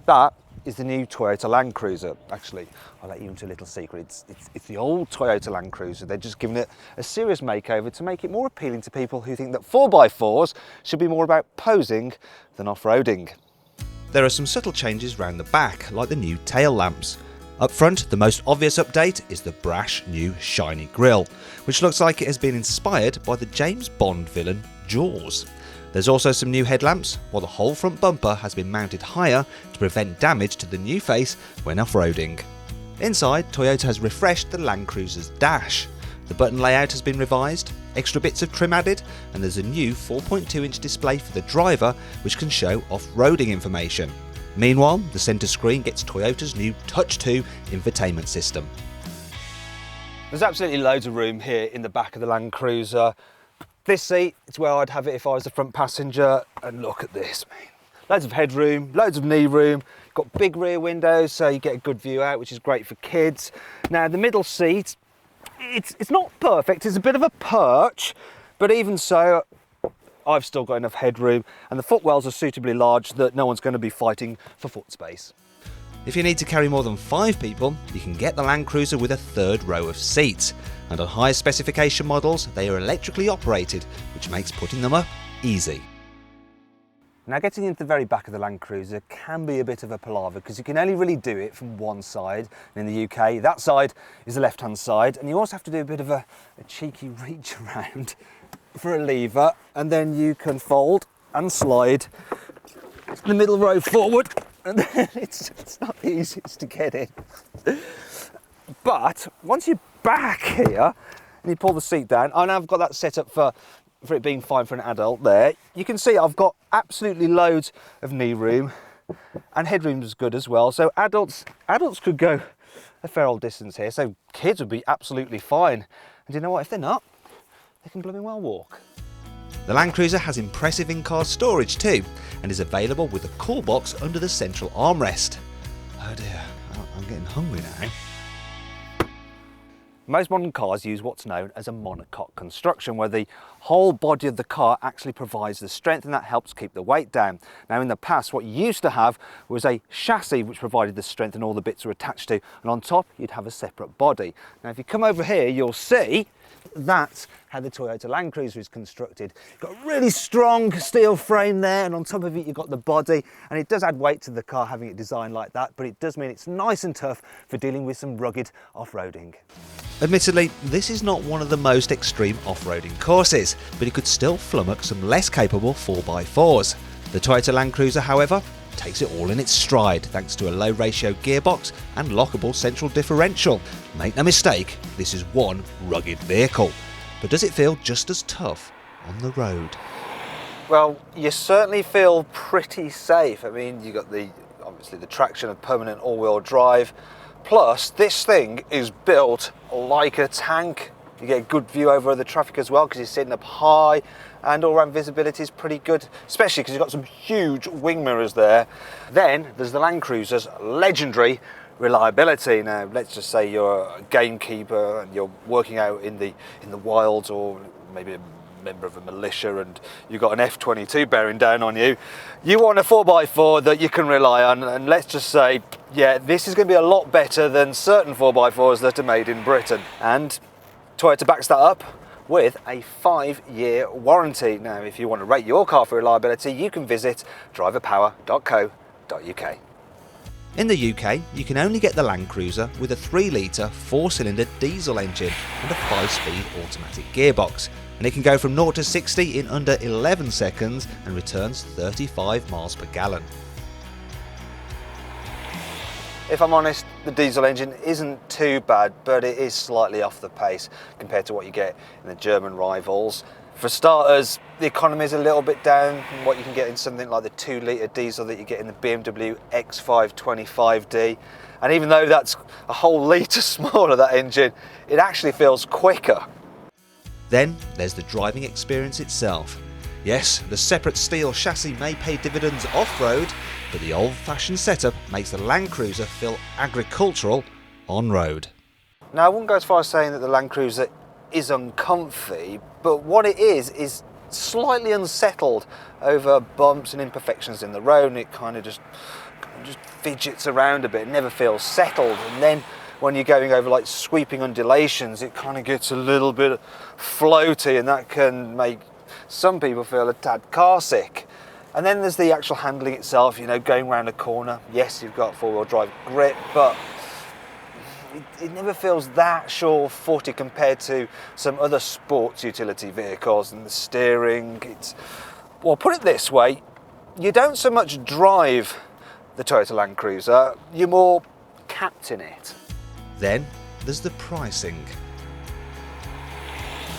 That is the new Toyota Land Cruiser. Actually, I'll let you into a little secret. It's the old Toyota Land Cruiser. They're just giving it a serious makeover to make it more appealing to people who think that 4x4s should be more about posing than off-roading. There are some subtle changes round the back, like the new tail lamps. Up front, the most obvious update is the brash new shiny grille, which looks like it has been inspired by the James Bond villain Jaws. There's also some new headlamps, while the whole front bumper has been mounted higher to prevent damage to the new face when off-roading. Inside, Toyota has refreshed the Land Cruiser's dash. The button layout has been revised, extra bits of trim added, and there's a new 4.2-inch display for the driver which can show off-roading information. Meanwhile, the centre screen gets Toyota's new Touch 2 infotainment system. There's absolutely loads of room here in the back of the Land Cruiser. This seat is where I'd have it if I was the front passenger, and look at this, man. Loads of headroom, loads of knee room, got big rear windows so you get a good view out, which is great for kids. Now the middle seat, it's not perfect, it's a bit of a perch, but even so, I've still got enough headroom, and the footwells are suitably large that no one's going to be fighting for foot space. If you need to carry more than 5 people, you can get the Land Cruiser with a third row of seats. And on higher specification models, they are electrically operated, which makes putting them up easy. Now, getting into the very back of the Land Cruiser can be a bit of a palaver because you can only really do it from one side. And in the UK, that side is the left-hand side, and you also have to do a bit of a cheeky reach around for a lever, and then you can fold and slide the middle row forward, and then it's not the easiest to get in. But once you're back here and you pull the seat down, and I've got that set up for it being fine for an adult there, you can see I've got absolutely loads of knee room, and headroom is good as well. So adults could go a fair old distance here, so kids would be absolutely fine. And you know what, if they're not, they can blooming well walk. The Land Cruiser has impressive in-car storage too, and is available with a cool box under the central armrest. Oh dear, I'm getting hungry now. Most modern cars use what's known as a monocoque construction, where the whole body of the car actually provides the strength, and that helps keep the weight down. Now in the past, what you used to have was a chassis which provided the strength and all the bits were attached to, and on top you'd have a separate body. Now if you come over here, you'll see that's how the Toyota Land Cruiser is constructed. You've got a really strong steel frame there, and on top of it you've got the body, and it does add weight to the car having it designed like that, but it does mean it's nice and tough for dealing with some rugged off-roading. Admittedly, this is not one of the most extreme off-roading courses, but it could still flummox some less capable 4x4s. The Toyota Land Cruiser, however, takes it all in its stride thanks to a low ratio gearbox and lockable central differential. Make no mistake, this is one rugged vehicle. But does it feel just as tough on the road? Well, you certainly feel pretty safe. I mean, you got obviously the traction of permanent all-wheel drive, plus this thing is built like a tank. You get a good view over the traffic as well because you're sitting up high, and all-round visibility is pretty good, especially because you've got some huge wing mirrors there. Then there's the Land Cruiser's legendary reliability. Now, let's just say you're a gamekeeper and you're working out in the wilds, or maybe a member of a militia, and you've got an F-22 bearing down on you. You want a 4x4 that you can rely on, and let's just say, yeah, this is going to be a lot better than certain 4x4s that are made in Britain. And Toyota backs that up with a 5-year warranty. Now, if you want to rate your car for reliability, you can visit driverpower.co.uk. In the UK, you can only get the Land Cruiser with a 3-litre 4-cylinder diesel engine and a 5-speed automatic gearbox, and it can go from 0 to 60 in under 11 seconds and returns 35 miles per gallon. If I'm honest, the diesel engine isn't too bad, but it is slightly off the pace compared to what you get in the German rivals. For starters, the economy is a little bit down from what you can get in something like the 2-litre diesel that you get in the BMW X5 25D. And even though that's a whole litre smaller, that engine, it actually feels quicker. Then there's the driving experience itself. Yes, the separate steel chassis may pay dividends off-road, but the old-fashioned setup makes the Land Cruiser feel agricultural on-road. Now, I wouldn't go as far as saying that the Land Cruiser is uncomfy, but what it is slightly unsettled over bumps and imperfections in the road, and it kind of just just fidgets around a bit, it never feels settled. And then when you're going over like sweeping undulations, it kind of gets a little bit floaty, and that can make some people feel a tad car sick. And then there's the actual handling itself, you know, going around a corner. Yes, you've got four-wheel drive grip, but it never feels that sure-footed compared to some other sports utility vehicles. And the steering, well, put it this way, you don't so much drive the Toyota Land Cruiser, you're more captain it. Then there's the pricing.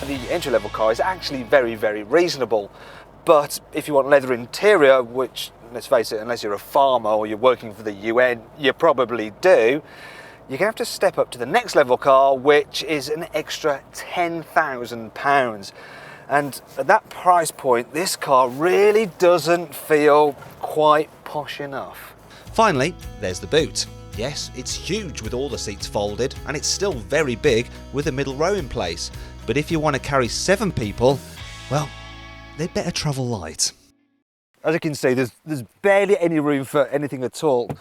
The entry-level car is actually very, very reasonable, but if you want leather interior, which, let's face it, unless you're a farmer or you're working for the UN, you probably do, you're going to have to step up to the next level car, which is an extra £10,000. And at that price point, this car really doesn't feel quite posh enough. Finally, there's the boot. Yes, it's huge with all the seats folded, and it's still very big with a middle row in place. But if you want to carry 7 people, well, they'd better travel light. As you can see, there's barely any room for anything at all.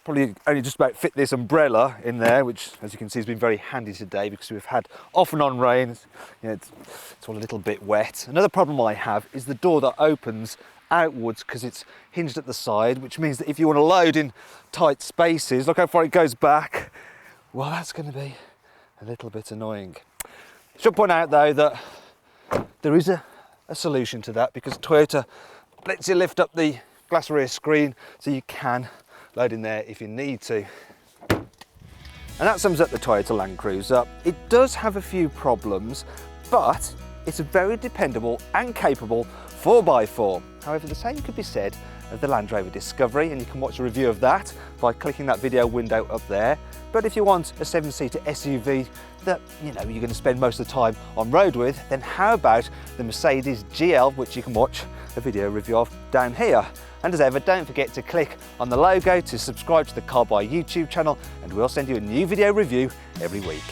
Probably only just about fit this umbrella in there, which, as you can see, has been very handy today because we've had off and on rain. You know, it's all a little bit wet. Another problem I have is the door that opens outwards because it's hinged at the side, which means that if you want to load in tight spaces, look how far it goes back, well, that's going to be a little bit annoying. Should point out though that there is a solution to that, because Toyota lets you lift up the glass rear screen so you can load in there if you need to. And that sums up the Toyota Land Cruiser. It does have a few problems, but it's a very dependable and capable 4x4. However, the same could be said of the Land Rover Discovery, and you can watch a review of that by clicking that video window up there. But if you want a 7-seater SUV that, you know, you're going to spend most of the time on road with, then how about the Mercedes GL, which you can watch a video review of down here. And as ever, don't forget to click on the logo to subscribe to the Carbuyer YouTube channel, and we'll send you a new video review every week.